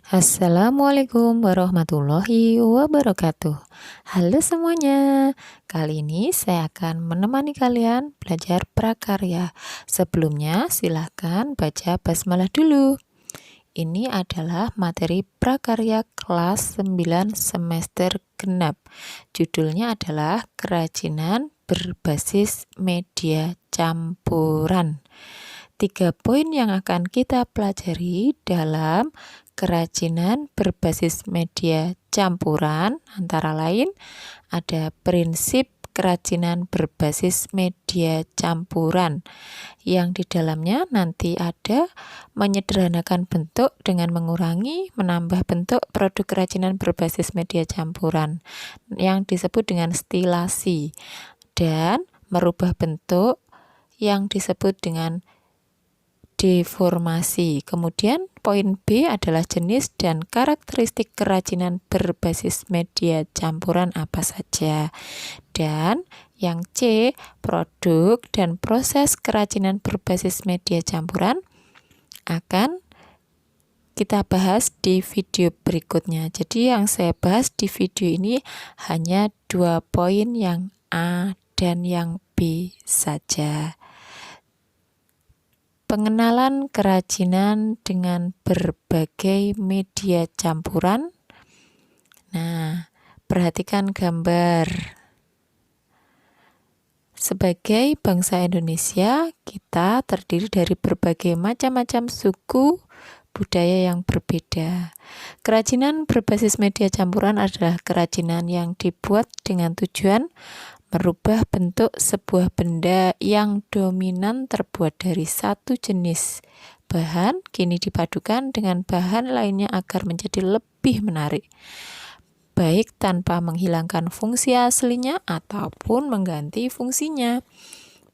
Assalamualaikum warahmatullahi wabarakatuh. Halo semuanya, kali ini saya akan menemani kalian belajar prakarya. Sebelumnya silahkan baca basmalah dulu. Ini adalah materi prakarya kelas 9 semester genap. Judulnya adalah kerajinan berbasis media campuran. 3 poin yang akan kita pelajari dalam kerajinan berbasis media campuran antara lain ada prinsip kerajinan berbasis media campuran yang di dalamnya nanti ada menyederhanakan bentuk dengan mengurangi, menambah bentuk produk kerajinan berbasis media campuran yang disebut dengan stilasi dan merubah bentuk yang disebut dengan deformasi. Kemudian poin B adalah jenis dan karakteristik kerajinan berbasis media campuran apa saja. Dan yang C, produk dan proses kerajinan berbasis media campuran akan kita bahas di video berikutnya. Jadi yang saya bahas di video ini hanya 2 poin, yang A dan yang B saja. Pengenalan kerajinan dengan berbagai media campuran. Nah, perhatikan gambar. Sebagai bangsa Indonesia, kita terdiri dari berbagai macam-macam suku budaya yang berbeda. Kerajinan berbasis media campuran adalah kerajinan yang dibuat dengan tujuan merubah bentuk sebuah benda yang dominan terbuat dari satu jenis bahan, kini dipadukan dengan bahan lainnya agar menjadi lebih menarik, baik tanpa menghilangkan fungsi aslinya ataupun mengganti fungsinya.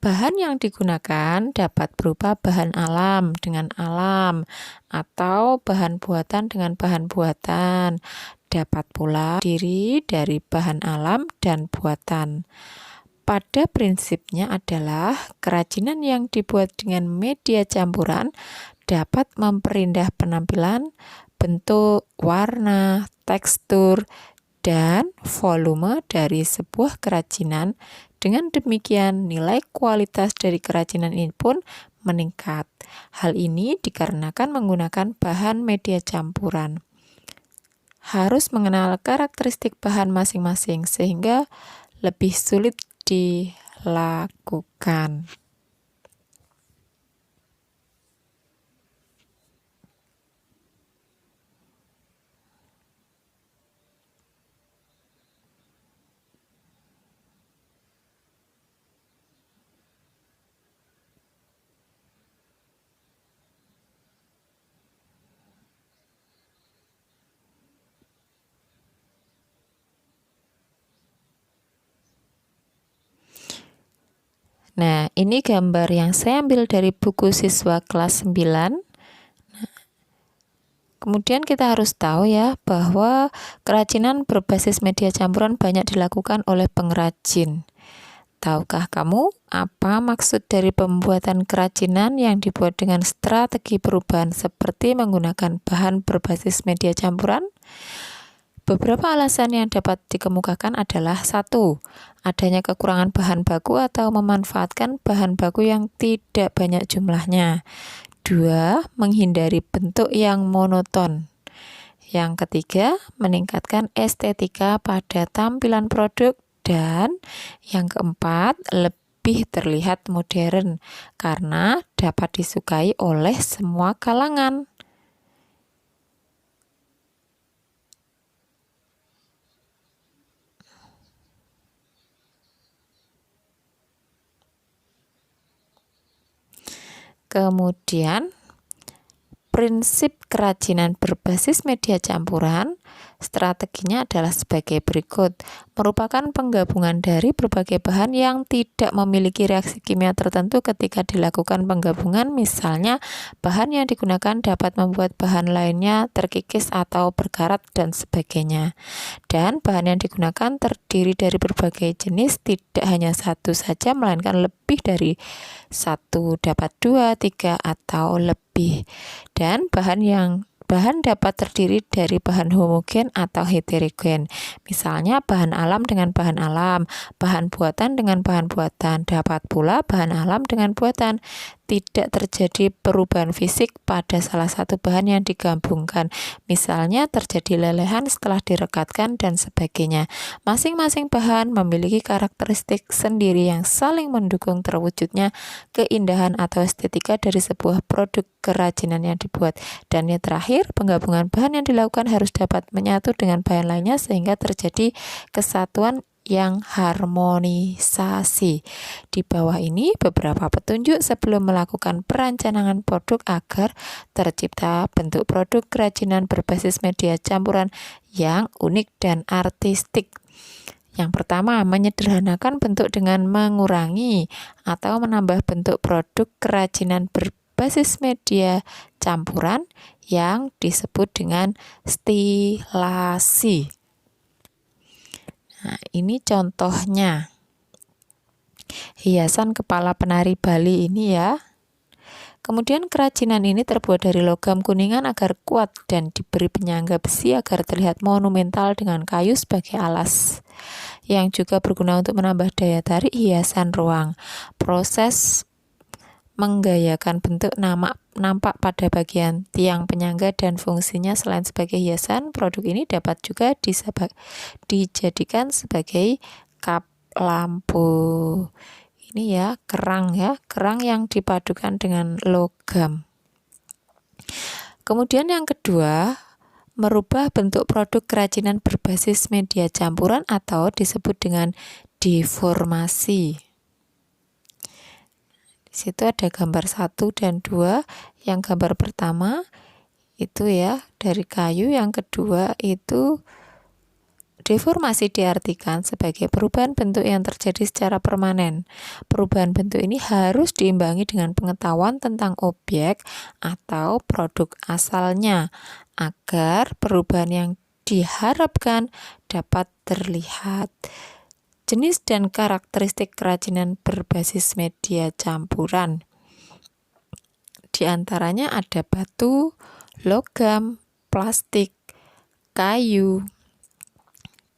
Bahan yang digunakan dapat berupa bahan alam dengan alam atau bahan buatan dengan bahan buatan. Dapat pula terdiri dari bahan alam dan buatan. Pada prinsipnya adalah kerajinan yang dibuat dengan media campuran dapat memperindah penampilan, bentuk, warna, tekstur, dan volume dari sebuah kerajinan. Dengan demikian, nilai kualitas dari kerajinan ini pun meningkat. Hal ini dikarenakan menggunakan bahan media campuran. Harus mengenal karakteristik bahan masing-masing sehingga lebih sulit dilakukan. Nah, ini gambar yang saya ambil dari buku siswa kelas 9. Kemudian kita harus tahu ya bahwa kerajinan berbasis media campuran banyak dilakukan oleh pengrajin. Tahukah kamu apa maksud dari pembuatan kerajinan yang dibuat dengan strategi perubahan seperti menggunakan bahan berbasis media campuran? Beberapa alasan yang dapat dikemukakan adalah 1. Adanya kekurangan bahan baku atau memanfaatkan bahan baku yang tidak banyak jumlahnya. 2. Menghindari bentuk yang monoton. Yang ketiga, meningkatkan estetika pada tampilan produk. Dan yang keempat, lebih terlihat modern karena dapat disukai oleh semua kalangan. Kemudian, prinsip kerajinan berbasis media campuran, strateginya adalah sebagai berikut. Merupakan penggabungan dari berbagai bahan yang tidak memiliki reaksi kimia tertentu ketika dilakukan penggabungan. Misalnya, bahan yang digunakan dapat membuat bahan lainnya terkikis atau berkarat dan sebagainya. Dan bahan yang digunakan terdiri dari berbagai jenis, tidak hanya satu saja, melainkan lebih dari satu, dapat 2, 3, atau lebih. Dan bahan yang Bahan dapat terdiri dari bahan homogen atau heterogen. Misalnya bahan alam dengan bahan alam, bahan buatan dengan bahan buatan, dapat pula bahan alam dengan buatan. Tidak terjadi perubahan fisik pada salah satu bahan yang digabungkan. Misalnya terjadi lelehan setelah direkatkan dan sebagainya. Masing-masing bahan memiliki karakteristik sendiri yang saling mendukung terwujudnya keindahan atau estetika dari sebuah produk kerajinan yang dibuat. Dan yang terakhir, penggabungan bahan yang dilakukan harus dapat menyatu dengan bahan lainnya sehingga terjadi kesatuan yang harmonisasi. Di bawah ini beberapa petunjuk sebelum melakukan perencanaan produk agar tercipta bentuk produk kerajinan berbasis media campuran yang unik dan artistik. Yang pertama, menyederhanakan bentuk dengan mengurangi atau menambah bentuk produk kerajinan berbasis media campuran yang disebut dengan stilasi. Nah, ini contohnya. Hiasan kepala penari Bali ini ya. Kemudian kerajinan ini terbuat dari logam kuningan agar kuat dan diberi penyangga besi agar terlihat monumental dengan kayu sebagai alas. Yang juga berguna untuk menambah daya tarik hiasan ruang. Proses menggayakan bentuk nampak pada bagian tiang penyangga dan fungsinya selain sebagai hiasan, produk ini dapat juga dijadikan sebagai kap lampu. Ini ya, kerang yang dipadukan dengan logam. Kemudian yang kedua, merubah bentuk produk kerajinan berbasis media campuran atau disebut dengan deformasi. Di situ ada gambar 1 dan 2. Yang gambar pertama itu ya dari kayu, yang kedua itu deformasi diartikan sebagai perubahan bentuk yang terjadi secara permanen. Perubahan bentuk ini harus diimbangi dengan pengetahuan tentang objek atau produk asalnya agar perubahan yang diharapkan dapat terlihat. Jenis dan karakteristik kerajinan berbasis media campuran. Di antaranya ada batu, logam, plastik, kayu,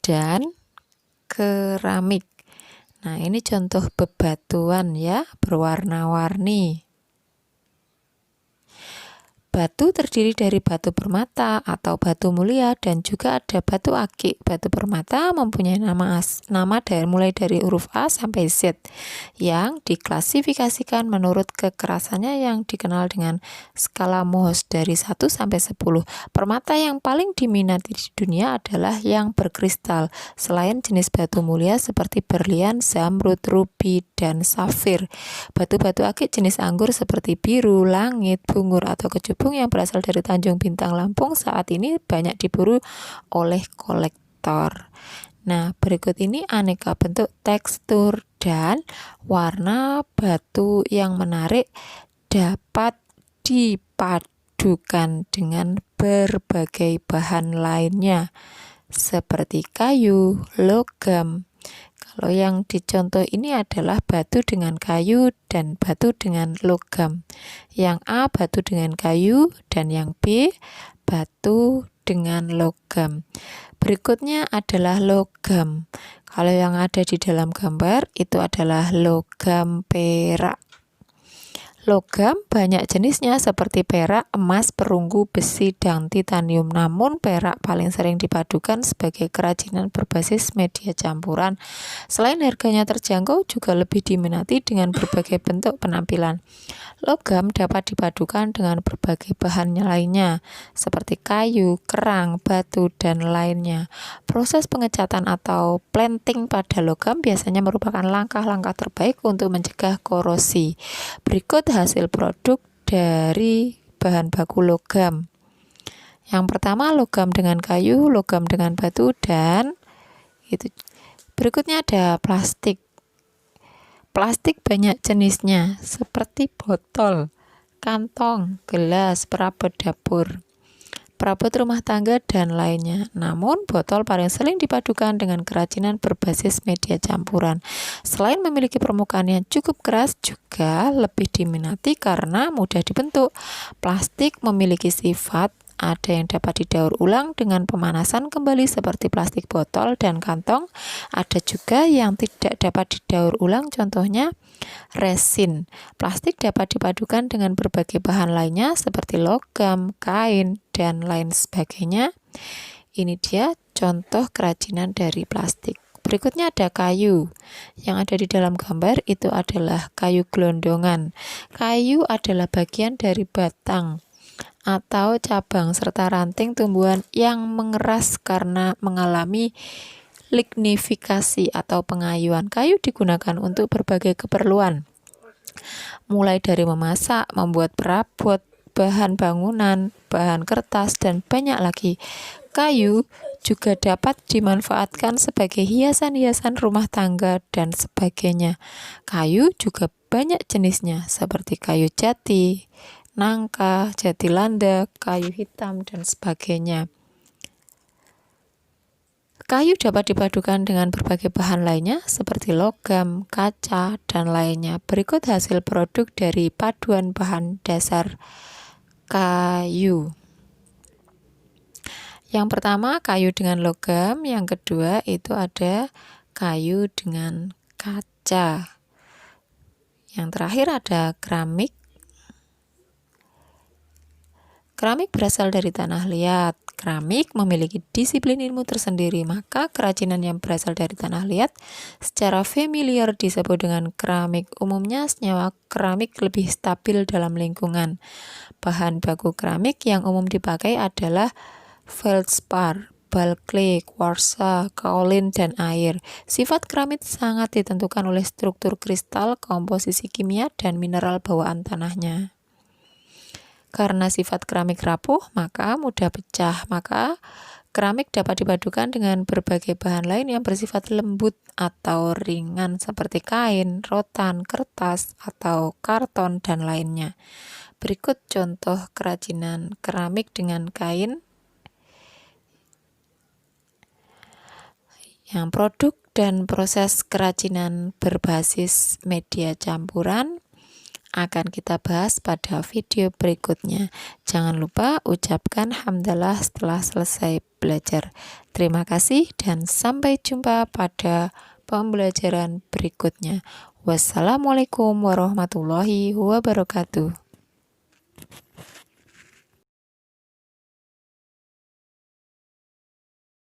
dan keramik. Nah, ini contoh bebatuan ya, berwarna-warni. Batu terdiri dari batu permata atau batu mulia dan juga ada batu akik. Batu permata mempunyai nama mulai dari huruf A sampai Z yang diklasifikasikan menurut kekerasannya yang dikenal dengan skala Mohs dari 1 sampai 10. Permata yang paling diminati di dunia adalah yang berkristal. Selain jenis batu mulia seperti berlian, zamrud, rubi, dan safir. Batu-batu akik jenis anggur seperti biru, langit, bungur, atau kecubung yang berasal dari Tanjung Bintang, Lampung saat ini banyak diburu oleh kolektor. Nah, berikut ini aneka bentuk, tekstur, dan warna batu yang menarik dapat dipadukan dengan berbagai bahan lainnya seperti kayu, logam. Kalau yang dicontoh ini adalah batu dengan kayu dan batu dengan logam. Yang A batu dengan kayu dan yang B batu dengan logam. Berikutnya adalah logam. Kalau yang ada di dalam gambar itu adalah logam perak. Logam banyak jenisnya seperti perak, emas, perunggu, besi, dan titanium. Namun perak paling sering dipadukan sebagai kerajinan berbasis media campuran. Selain harganya terjangkau, juga lebih diminati dengan berbagai bentuk penampilan. Logam dapat dipadukan dengan berbagai bahan lainnya seperti kayu, kerang, batu, dan lainnya. Proses pengecatan atau planting pada logam biasanya merupakan langkah-langkah terbaik untuk mencegah korosi. Berikut hasil produk dari bahan baku logam. Yang pertama logam dengan kayu, logam dengan batu, dan itu. Berikutnya ada plastik. Plastik banyak jenisnya seperti botol, kantong, gelas, perabot dapur, perabot rumah tangga, dan lainnya. Namun, botol paling sering dipadukan dengan kerajinan berbasis media campuran. Selain memiliki permukaan yang cukup keras, juga lebih diminati karena mudah dibentuk. Plastik memiliki sifat ada yang dapat didaur ulang dengan pemanasan kembali seperti plastik botol dan kantong. Ada juga yang tidak dapat didaur ulang, contohnya resin. Plastik dapat dipadukan dengan berbagai bahan lainnya seperti logam, kain, dan lain sebagainya. Ini dia contoh kerajinan dari plastik. Berikutnya ada kayu. Yang ada di dalam gambar itu adalah kayu gelondongan. Kayu adalah bagian dari batang atau cabang serta ranting tumbuhan yang mengeras karena mengalami lignifikasi atau pengayuan. Kayu digunakan untuk berbagai keperluan, mulai dari memasak, membuat perabot, bahan bangunan, bahan kertas, dan banyak lagi. Kayu juga dapat dimanfaatkan sebagai hiasan-hiasan rumah tangga dan sebagainya. Kayu juga banyak jenisnya seperti kayu jati, nangka, jati landa, kayu hitam, dan sebagainya. Kayu dapat dipadukan dengan berbagai bahan lainnya seperti logam, kaca, dan lainnya. Berikut hasil produk dari paduan bahan dasar kayu. Yang pertama kayu dengan logam, yang kedua itu ada kayu dengan kaca. Yang terakhir ada keramik. Keramik berasal dari tanah liat. Keramik memiliki disiplin ilmu tersendiri, maka kerajinan yang berasal dari tanah liat secara familiar disebut dengan keramik. Umumnya senyawa keramik lebih stabil dalam lingkungan. Bahan baku keramik yang umum dipakai adalah feldspar, balkley, kuarsa, kaolin, dan air. Sifat keramik sangat ditentukan oleh struktur kristal, komposisi kimia, dan mineral bawaan tanahnya. Karena sifat keramik rapuh, maka mudah pecah. Maka keramik dapat dipadukan dengan berbagai bahan lain yang bersifat lembut atau ringan seperti kain, rotan, kertas, atau karton, dan lainnya. Berikut contoh kerajinan keramik dengan kain. Yang produk dan proses kerajinan berbasis media campuran akan kita bahas pada video berikutnya. Jangan lupa ucapkan hamdalah setelah selesai belajar. Terima kasih dan sampai jumpa pada pembelajaran berikutnya. Wassalamualaikum warahmatullahi wabarakatuh.